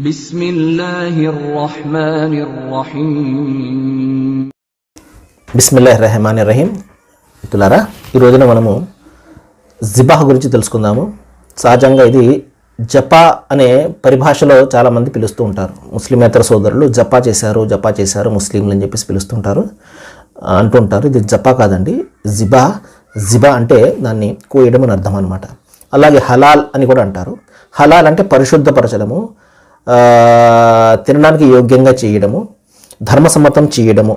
బిస్మిల్లాహిర్రహ్మానిర్రహీం. బిస్మిల్లాహిర్రహ్మానిర్రహీం. మిత్రులారా, ఈ రోజున మనము జిబాహ్ గురించి తెలుసుకుందాము. సహజంగా ఇది జపా అనే పరిభాషలో చాలామంది పిలుస్తూ ఉంటారు. ముస్లిమేతర సోదరులు జపా చేశారు ముస్లింలు అని చెప్పేసి పిలుస్తుంటారు, అంటుంటారు. ఇది జపా కాదండి, జిబా అంటే దాన్ని కోయడం అని అర్థం అనమాట. అలాగే హలాల్ అని కూడా అంటారు. హలాల్ అంటే పరిశుద్ధపరచడము, తినడానికి యోగ్యంగా చేయడము, ధర్మసమ్మతం చేయడము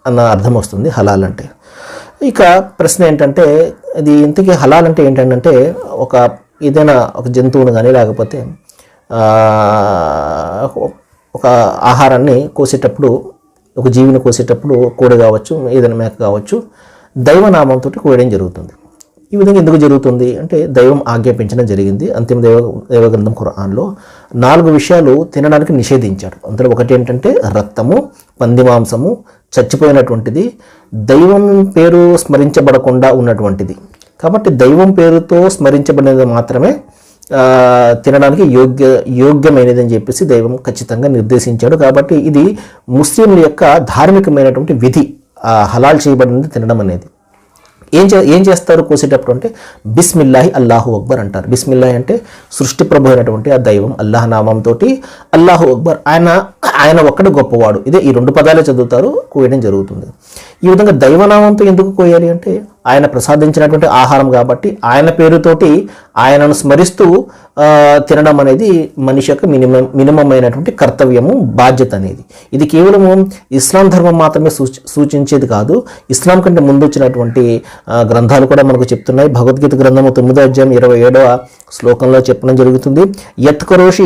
అన్న అర్థం వస్తుంది హలాల్ అంటే. ఇక ప్రశ్న ఏంటంటే, ఇది ఇంతకీ హలాల్ అంటే ఏంటంటే, ఏదైనా ఒక జంతువును కానీ లేకపోతే ఒక ఆహారాన్ని కోసేటప్పుడు, ఒక జీవిని కోసేటప్పుడు, కోడి కావచ్చు, ఏదైనా మేక కావచ్చు, దైవనామంతో కోయడం జరుగుతుంది. ఈ విధంగా ఎందుకు జరుగుతుంది అంటే, దైవం ఆజ్ఞాపించడం జరిగింది. అంతిమ దైవగ్రంథం ఖురాన్లో 4 విషయాలు తినడానికి నిషేధించాడు. అందులో ఒకటి ఏంటంటే రక్తము, పంది మాంసము, చచ్చిపోయినటువంటిది, దైవం పేరు స్మరించబడకుండా ఉన్నటువంటిది. కాబట్టి దైవం పేరుతో స్మరించబడినది మాత్రమే తినడానికి యోగ్యమైనది అని చెప్పేసి దైవం ఖచ్చితంగా నిర్దేశించాడు. కాబట్టి ఇది ముస్లింల యొక్క ధార్మికమైనటువంటి విధి, హలాల్ చేయబడినది తినడం అనేది. ఏం చేస్తారు కోసేటప్పుడు అంటే, బిస్మిల్లాహి అల్లాహు అక్బర్ అంటారు. బిస్మిల్లాహి అంటే సృష్టి ప్రభు అయినటువంటి ఆ దైవం అల్లాహ్ నామంతో అల్లాహు అక్బర్, ఆయన ఒక్కడు గొప్పవాడు. ఇదే ఈ 2 పదాలే చదువుతారు, కోయడం జరుగుతుంది. ఈ విధంగా దైవనామంతో ఎందుకు కోయాలి అంటే, ఆయన ప్రసాదించినటువంటి ఆహారం కాబట్టి ఆయన పేరుతోటి ఆయనను స్మరిస్తూ తినడం అనేది మనిషి యొక్క మినిమం అయినటువంటి కర్తవ్యము, బాధ్యత అనేది. ఇది కేవలము ఇస్లాం ధర్మం మాత్రమే సూచించేది కాదు. ఇస్లాం కంటే ముందు వచ్చినటువంటి గ్రంథాలు కూడా మనకు చెప్తున్నాయి. భగవద్గీత గ్రంథము 9వ అధ్యాయం 27వ శ్లోకంలో చెప్పడం జరుగుతుంది. యత్కరోషి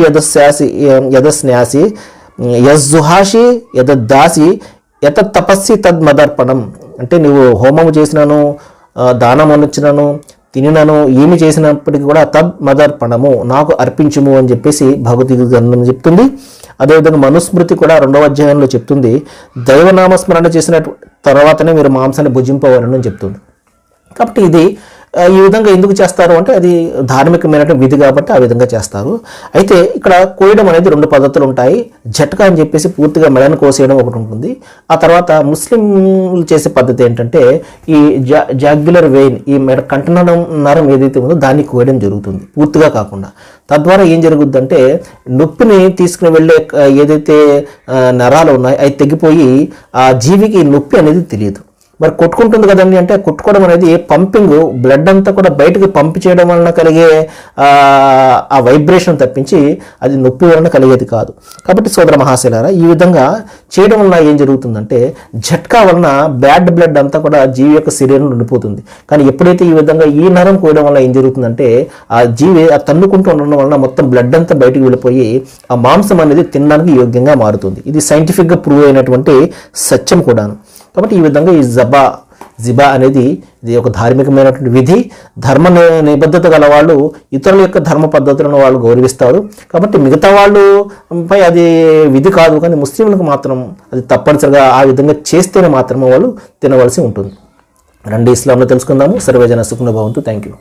యదస్న్యాసి యజ్జుహాషి యదద్దాసి యత తపస్సి తద్మదర్పణం. అంటే నువ్వు హోమము చేసినాను, దానం అనిచ్చినాను, తినినను, ఏమి చేసినప్పటికీ కూడా తద్మదర్పణము, నాకు అర్పించుము అని చెప్పేసి భగవద్గీత గ్రంథం చెప్తుంది. అదేవిధంగా మనుస్మృతి కూడా 2వ అధ్యాయంలో చెప్తుంది, దైవనామస్మరణ చేసిన తర్వాతనే మీరు మాంసాన్ని భుజింపవాలని చెప్తుంది. కాబట్టి ఇది ఈ విధంగా ఎందుకు చేస్తారు అంటే, అది ధార్మికమైనటువంటి విధి కాబట్టి ఆ విధంగా చేస్తారు. అయితే ఇక్కడ కోయడం అనేది 2 పద్ధతులు ఉంటాయి. జట్కా అని చెప్పేసి పూర్తిగా మెడను కోసేయడం ఒకటి ఉంటుంది. ఆ తర్వాత ముస్లింలు చేసే పద్ధతి ఏంటంటే, ఈ జాగ్యులర్ వెయిన్, ఈ కంఠనరం ఏదైతే ఉందో దాన్ని కోయడం జరుగుతుంది, పూర్తిగా కాకుండా. తద్వారా ఏం జరుగుద్దంటే, నొప్పిని తీసుకుని వెళ్ళే ఏదైతే నరాలు ఉన్నాయో అవి తెగిపోయి ఆ జీవికి నొప్పి అనేది తెలియదు. మరి కొట్టుకుంటుంది కదండి అంటే, కొట్టుకోవడం అనేది పంపింగ్, బ్లడ్ అంతా కూడా బయటకు పంపి చేయడం వలన కలిగే ఆ వైబ్రేషన్ తప్పించి అది నొప్పి వలన కలిగేది కాదు. కాబట్టి సోదర మహాశైలారా, ఈ విధంగా చేయడం వలన ఏం జరుగుతుందంటే, జట్కా వలన బ్యాడ్ బ్లడ్ అంతా కూడా జీవి యొక్క శరీరం ఉండిపోతుంది. కానీ ఎప్పుడైతే ఈ విధంగా ఈ నరం కోయడం వల్ల ఏం జరుగుతుందంటే, ఆ జీవి ఆ తన్నుకుంటూ ఉండడం వలన మొత్తం బ్లడ్ అంతా బయటకు వెళ్ళిపోయి ఆ మాంసం అనేది తినడానికి యోగ్యంగా మారుతుంది. ఇది సైంటిఫిక్గా ప్రూవ్ అయినటువంటి సత్యం కూడాను. కాబట్టి ఈ విధంగా ఈ జిబా అనేది ఇది ఒక ధార్మికమైనటువంటి విధి. ధర్మ నిబద్ధత గల వాళ్ళు ఇతరుల యొక్క ధర్మ పద్ధతులను వాళ్ళు గౌరవిస్తారు. కాబట్టి మిగతా వాళ్ళు పై అది విధి కాదు, కానీ ముస్లింలకు మాత్రం అది తప్పనిసరిగా ఆ విధంగా చేస్తేనే మాత్రమే వాళ్ళు తినవలసి ఉంటుంది. రండి ఇస్లాంలో తెలుసుకుందాము. సర్వేజన సుఖినో భవంతు. Thank you.